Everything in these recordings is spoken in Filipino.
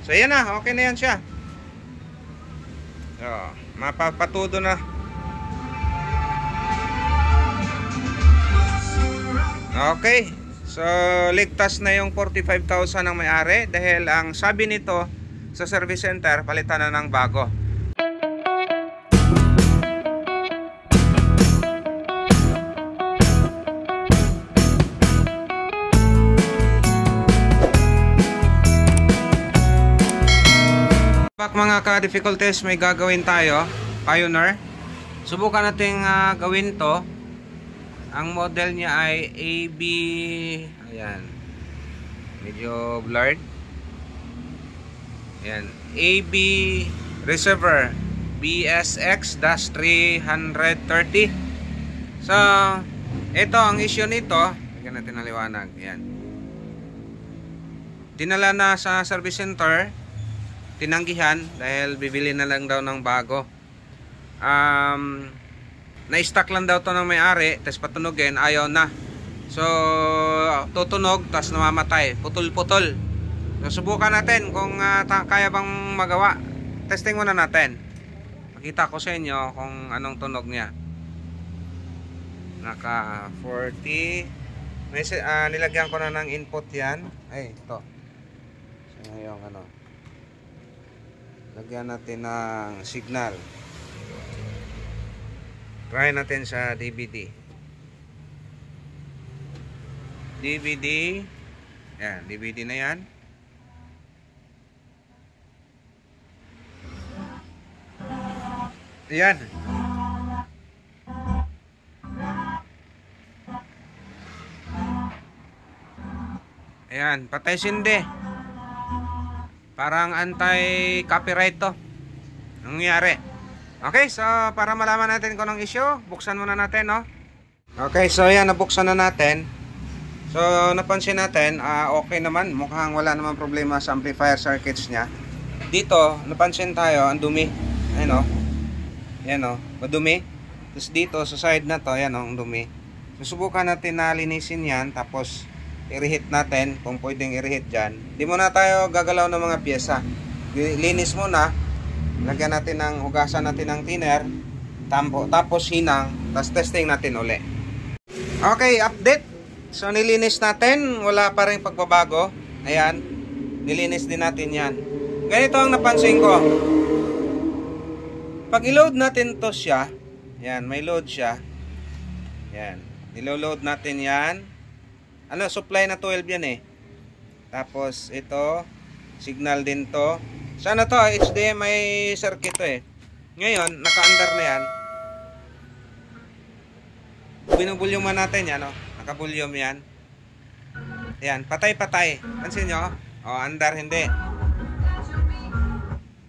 So yan na, okay na yan siya. So, mapapatudo na. Okay. So ligtas na yung 45,000 ng may-ari dahil ang sabi nito sa service center, palitan na ng bago. Mga ka-difficulties, may gagawin tayo, Pioneer. Subukan natin gawin to. Ang model niya ay AB, ayan, medyo blurred. Ayan, AB receiver BSX-330. So ito ang issue nito. Bigyan natin ng liwanag. Ayan, dinala na sa service center, tinanggihan dahil bibili na lang daw ng bago. Na-stock lang daw to ng may-ari, tapos patunogin, ayaw na. So tutunog, tapos namamatay, putol-putol. So subukan natin kung kaya bang magawa. Testing muna natin. Makita ko sa inyo kung anong tunog niya. Naka 40. May nilagyan ko na ng input yan. Ay, ito. So yung ano, lagyan natin ng signal. Try natin sa DVD. DVD. Yan, DVD na yan. Yan. Ayan, patay sindi. Parang anti-copyright to. Nangyari. Okay, so para malaman natin kung anong issue, buksan muna natin, no? Okay, so yan, nabuksan na natin. So napansin natin, okay naman, mukhang wala naman problema sa amplifier circuits niya. Dito, napansin tayo, ang dumi. Ayan, o. Ayan, o, madumi. Tapos dito, sa side na to, ayan, o, ang dumi. Susubukan natin na linisin yan, tapos i-reheat natin, kung pwedeng i-reheat dyan. Di muna tayo gagalaw ng mga pyesa. Linis muna. Lagyan natin ng, hugasan natin ng thinner, tapos hinang, tapos testing natin uli. Okay, update. So nilinis natin, wala pa rin pagbabago. Ayan, nilinis din natin yan. Ganito ang napansin ko. Pag i-load natin to siya, yan, may load siya. Yan, nilo-load natin yan. Ano, supply na 12 yan eh. Tapos ito, signal din to. Sana to, HDMI circuit to eh. Ngayon, naka-under na yan. Binubulyuman natin yan, no? Naka-bulyum yan. Yan, patay-patay. Pansin nyo? O, under, hindi.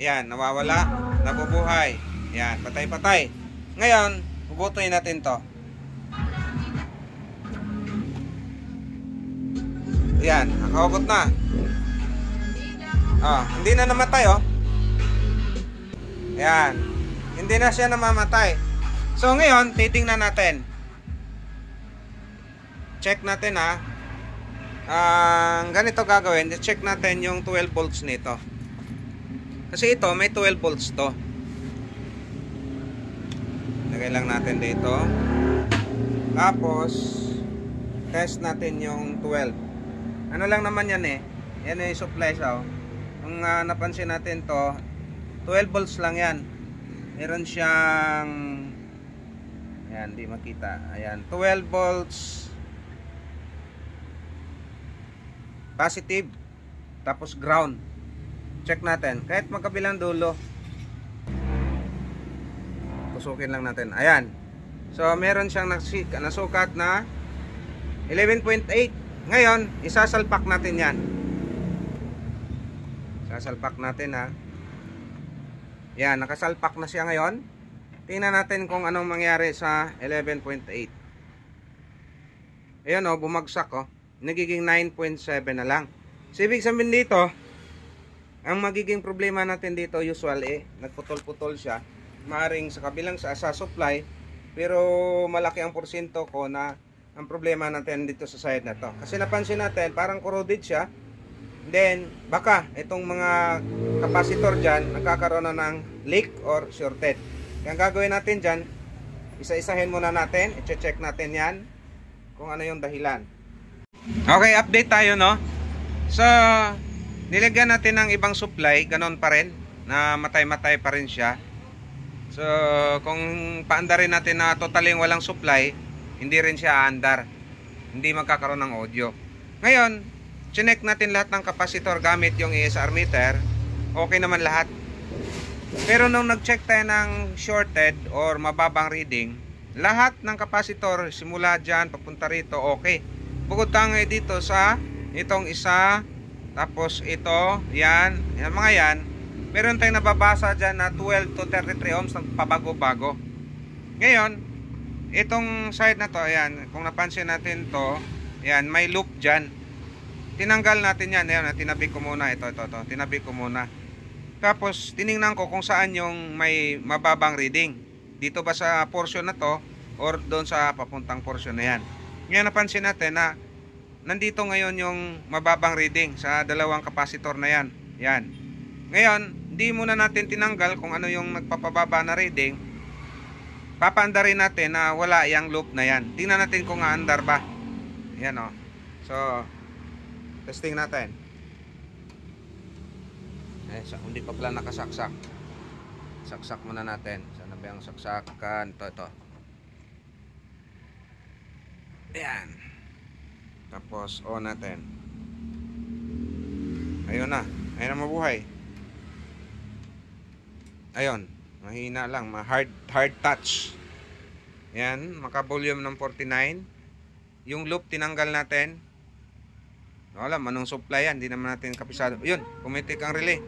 Yan, nawawala, nabubuhay. Yan, patay-patay. Ngayon, hugutoy natin to. Yan, nakahugot na. Hindi na namatay, oh. Yan. Hindi na siya namamatay. So ngayon, titingnan natin. Check natin, ha. Ganito gagawin. Check natin yung 12 volts nito. Kasi ito, may 12 volts to. Lagay lang natin dito. Tapos test natin yung 12. Ano lang naman yan eh. Yan yung supply siya, oh. Kung napansin natin to, 12 volts lang yan. Meron siyang, ayan, di makita. Ayan, 12 volts positive, tapos ground. Check natin, kahit magkabilang dulo. Tusukin lang natin. Ayan, so meron siyang nasukat na 11.8. Ngayon, isasalpak natin yan. Sasalpak natin, ha. Yan, nakasalpak na siya ngayon. Tingnan natin kung anong mangyari sa 11.8. Ayan, oh, bumagsak, oh. Nagiging 9.7 na lang. So, ibig sabihin dito, ang magiging problema natin dito usually, nagputol-putol siya. Maaring sa kabilang sa supply, pero malaki ang porsyento ko na ang problema natin dito sa side na to. Kasi napansin natin, parang corroded siya. Then, baka itong mga capacitor dyan, nagkakaroon na ng leak or shorted. Kaya ang gagawin natin dyan, isa-isahin muna natin, i-check natin yan, kung ano yung dahilan. Okay, update tayo, no? So, nilagyan natin ng ibang supply, ganon pa rin, na matay-matay pa rin siya. So, kung paandarin natin na totaling walang supply, hindi rin siya aandar. Hindi magkakaroon ng audio. Ngayon, chinek natin lahat ng kapasitor gamit yung ESR meter, okay naman lahat. Pero nung nag-check tayo ng shorted or mababang reading, lahat ng kapasitor simula dyan papunta rito okay. Bukod tango dito sa itong isa, tapos ito, yan mga yan, meron tayong nababasa dyan na 12 to 33 ohms pabago-bago. Ngayon, itong side na to, ayan, kung napansin natin to, yan, may loop dyan. Tinanggal natin yan, ayan, tinabi ko muna, ito, tinabi ko muna. Tapos, tiningnan ko kung saan yung may mababang reading. Dito ba sa portion na to, or doon sa papuntang portion na yan. Ngayon, napansin natin na, nandito ngayon yung mababang reading sa dalawang kapasitor na yan. Yan. Ngayon, hindi muna natin tinanggal kung ano yung nagpapababa na reading. Papaandarin natin na wala yung loop na yan. Tingnan natin kung aandar ba. Yan o. So, testing natin. Hindi pa pala nakasaksak. Saksak muna natin. Sana ba yung saksakan? Ito. Ayan. Tapos on natin. Ayun na. Ayun na mabuhay. Ayun. Mahina lang. Hard touch. Ayan. Maka-volume ng 49. Yung loop tinanggal natin. Wala, manong supply yan. Hindi naman natin kapisado. Ayun, pumitik ang relay.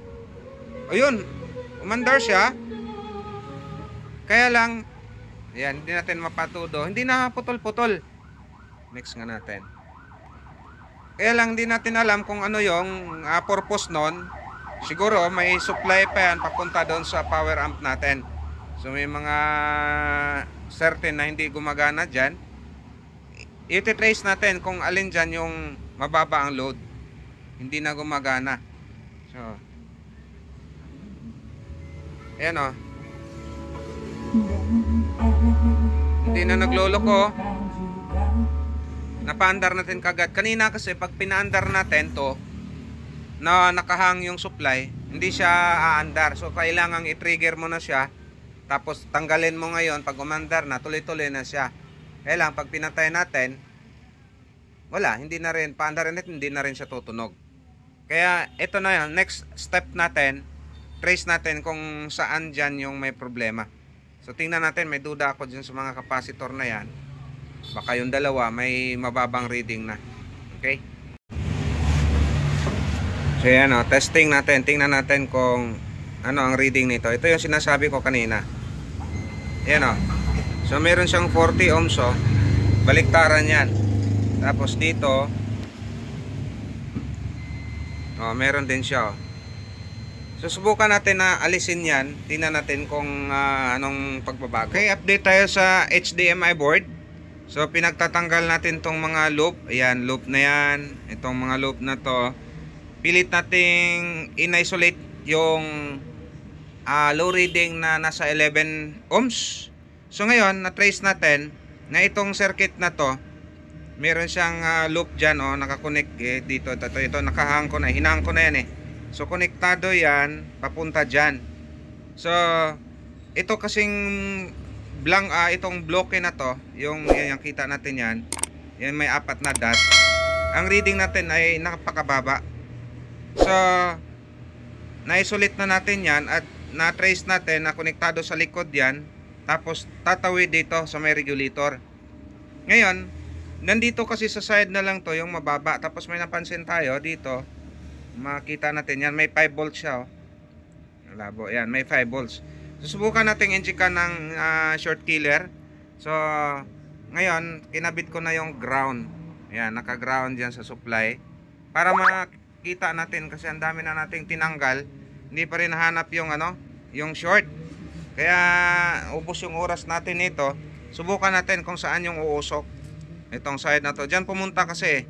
Ayun, umandar siya. Kaya lang, yan, hindi natin mapatudo. Hindi na putol-putol. Next nga natin. Kaya lang, hindi natin alam kung ano yung purpose nun. Siguro, may supply pa yan papunta doon sa power amp natin. So, may mga certain na hindi gumagana dyan. I-trace natin kung alin dyan yung mababa ang load, hindi na gumagana. So, ayan o, hindi na nagloloko. Napaandar natin kagad. Kanina kasi pag pinaandar natin to, na nakahang yung supply, hindi siya aandar. So kailangan i-trigger mo na siya, tapos tanggalin mo ngayon. Pag umandar na, tuloy-tuloy na siya. Kaya lang pag pinatay natin, wala, hindi na rin, paandarin natin, hindi na rin siya tutunog. Kaya ito na yan, next step natin, trace natin kung saan dyan yung may problema. So tingnan natin, may duda ako dyan sa mga kapasitor na yan. Baka yung dalawa may mababang reading na. Okay? So yan o, testing natin, tingnan natin kung ano ang reading nito. Ito yung sinasabi ko kanina. Yan o. So meron siyang 40 ohms o. Baliktaran yan. Tapos dito, meron din siya. So subukan natin na alisin yan. Tingnan natin kung anong pagbabago. Okay, update tayo sa HDMI board. So pinagtatanggal natin tong mga loop. Ayan, loop na yan. Itong mga loop na to. Pilit nating in-isolate yung low reading na nasa 11 ohms. So ngayon, na-trace natin na itong circuit na to, meron siyang loop dyan, nakakonect dito. Ito, nakahang ko na, hinahang ko na yan eh. So konektado yan, papunta dyan. So ito kasing itong bloke na to, yung kita natin yan, yan may 4 na dot. Ang reading natin ay napakababa. So na-isolate na natin yan at na-trace natin na konektado sa likod yan. Tapos tatawid dito sa may regulator. Ngayon, nandito kasi sa side na lang to yung mababa. Tapos may napansin tayo dito, makita natin yan, may 5 volts siya oh. Labo, yan, may 5 volts. Susubukan natin injikan ng short killer. So ngayon, kinabit ko na yung ground. Yan, naka-ground dyan sa supply para makita natin, kasi ang dami na nating tinanggal. Hindi pa rin nahanap yung yung short. Kaya ubos yung oras natin nito. Subukan natin kung saan yung uusok. Itong side na to. Diyan pumunta kasi.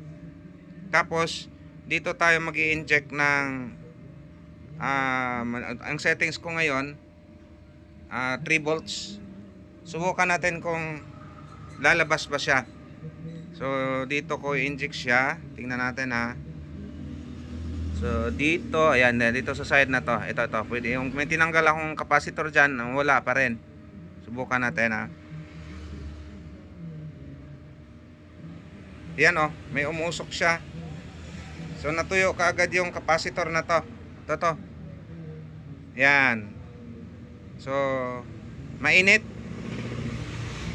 Tapos dito tayo mag-i-inject ng ang settings ko ngayon 3 volts. Subukan natin kung lalabas ba siya. So dito ko i-inject siya. Tingnan natin ha. So dito, ayan, dito sa side na to. Ito. Pwede yung may tinanggal akong capacitor diyan, wala pa rin. Subukan natin ha. Yan oh, may umusok siya. So natuyo kaagad yung capacitor na to. Ito. Yan. So mainit.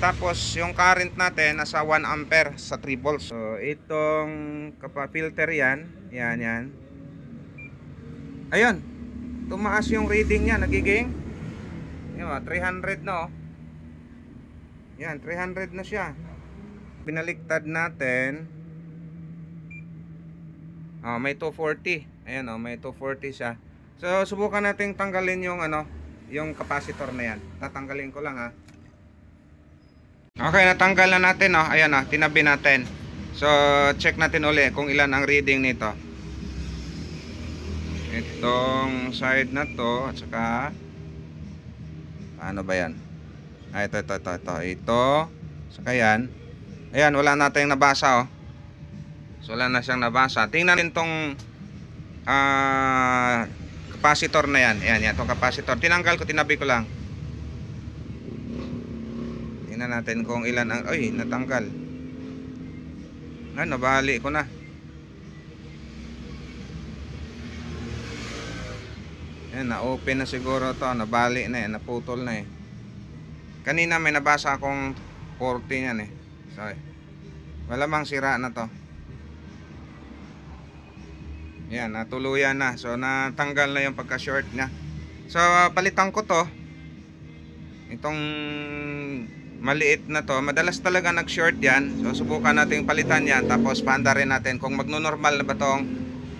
Tapos yung current natin nasa 1 ampere sa 3 volts. So itong filter yan. Yan. Ayun. Tumaas yung reading niya, nagiging 300 na oh. Yan, 300 na siya. Pinaliktad natin. May 240. Ayan may 240 siya. So subukan nating tanggalin yung yung capacitor na yan. Tatanggalin ko lang ha. Okay, natanggal na natin Ayan tinabi natin. So check natin uli kung ilan ang reading nito. Itong side na to at saka ano ba yan? Ito. Saka yan. Ayan, wala na tayong nabasa So wala na siyang nabasa. Tingnan natin tong capacitor na yan. Ayan, itong capacitor. Tinanggal ko, tinabi ko lang. Tingnan natin kung ilan ang natanggal. Nabali ko na. Ayan, na-open na siguro to. Nabali na naputol na Kanina may nabasa akong 40 yan So, malamang sira na to. Yan, natuluyan na. So, natanggal na yung pagka-short niya. So, palitan ko to. Itong maliit na to. Madalas talaga nag-short yan. So, subukan natin palitan yan. Tapos, paanda rin natin kung magno-normal na ba tong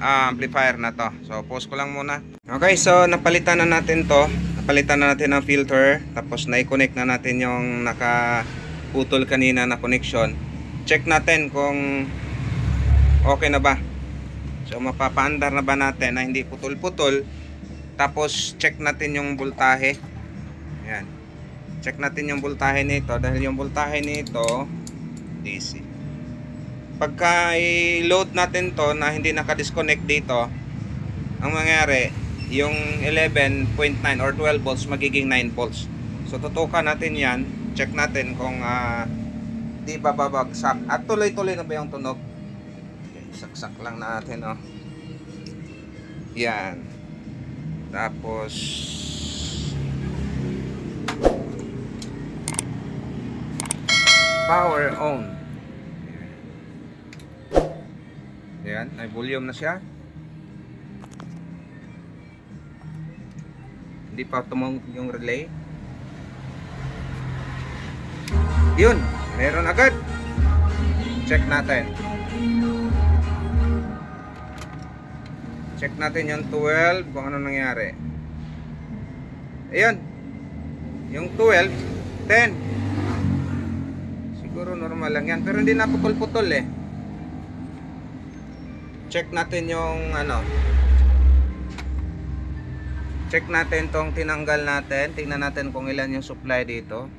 amplifier na to. So, pause ko lang muna. Okay, so, napalitan na natin to. Napalitan na natin ang filter. Tapos, na-connect na natin yung nakaputol kanina na connection. Check natin kung okay na ba. So mapapaandar na ba natin na hindi putol-putol. Tapos check natin yung voltahe. Ayan. Check natin yung voltahe nito. Dahil yung voltahe nito DC. Pagka i-load natin to na hindi naka-disconnect dito, ang mangyari yung 11.9 or 12 volts magiging 9 volts. So tutukan natin yan. Check natin kung di ba babagsak. At tuloy-tuloy na ba yung tunog. Saksak lang natin Yan. Tapos power on. Yan, may volume na siya. Hindi pa tumong yung relay. Yun, meron agad. Check natin. Check natin yung 12 kung ano nangyari. Ayun. Yung 12, 10. Siguro normal lang yan. Pero hindi na putol-putol Check natin yung check natin tong tinanggal natin. Tingnan natin kung ilan yung supply dito.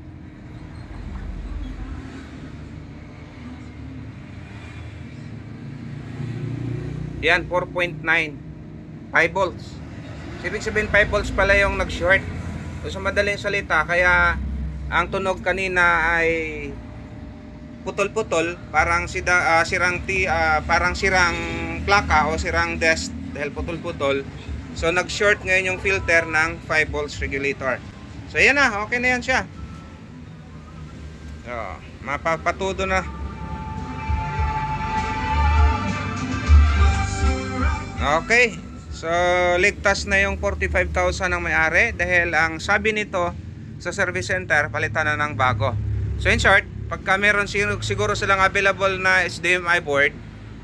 Yan, 4.9. 5 volts. Ibig sabihin 5 volts pala yung nag-short. So sa madaling salita, kaya ang tunog kanina ay putol-putol, parang parang sirang plaka o sirang desk dahil putol-putol. So nag-short ngayon yung filter ng 5 volts regulator. So yan na, okay na yan siya. So, mapapatudo na. Okay. So, ligtas na yung 45,000 ng may-ari dahil ang sabi nito sa service center, palitan na ng bago. So, in short, pagka meron siguro silang available na HDMI board,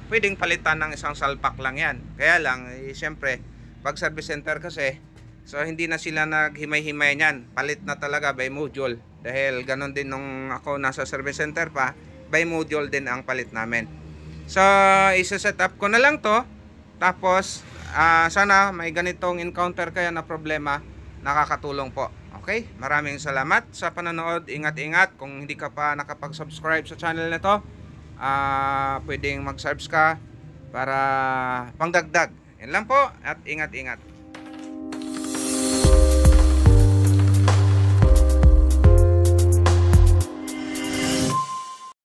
pwedeng palitan ng isang salpak lang yan. Kaya lang, siyempre, pag service center kasi, so hindi na sila naghimay-himay niyan. Palit na talaga by module. Dahil ganon din nung ako nasa service center pa, by module din ang palit namin. So, isa-set up ko na lang to. Tapos, sana may ganitong encounter kayo na problema, nakakatulong po. Okay? Maraming salamat sa panonood. Ingat-ingat. Kung hindi ka pa nakapag-subscribe sa channel na to, pwedeng mag-subscribe ka para pangdagdag. Yan lang po at ingat-ingat.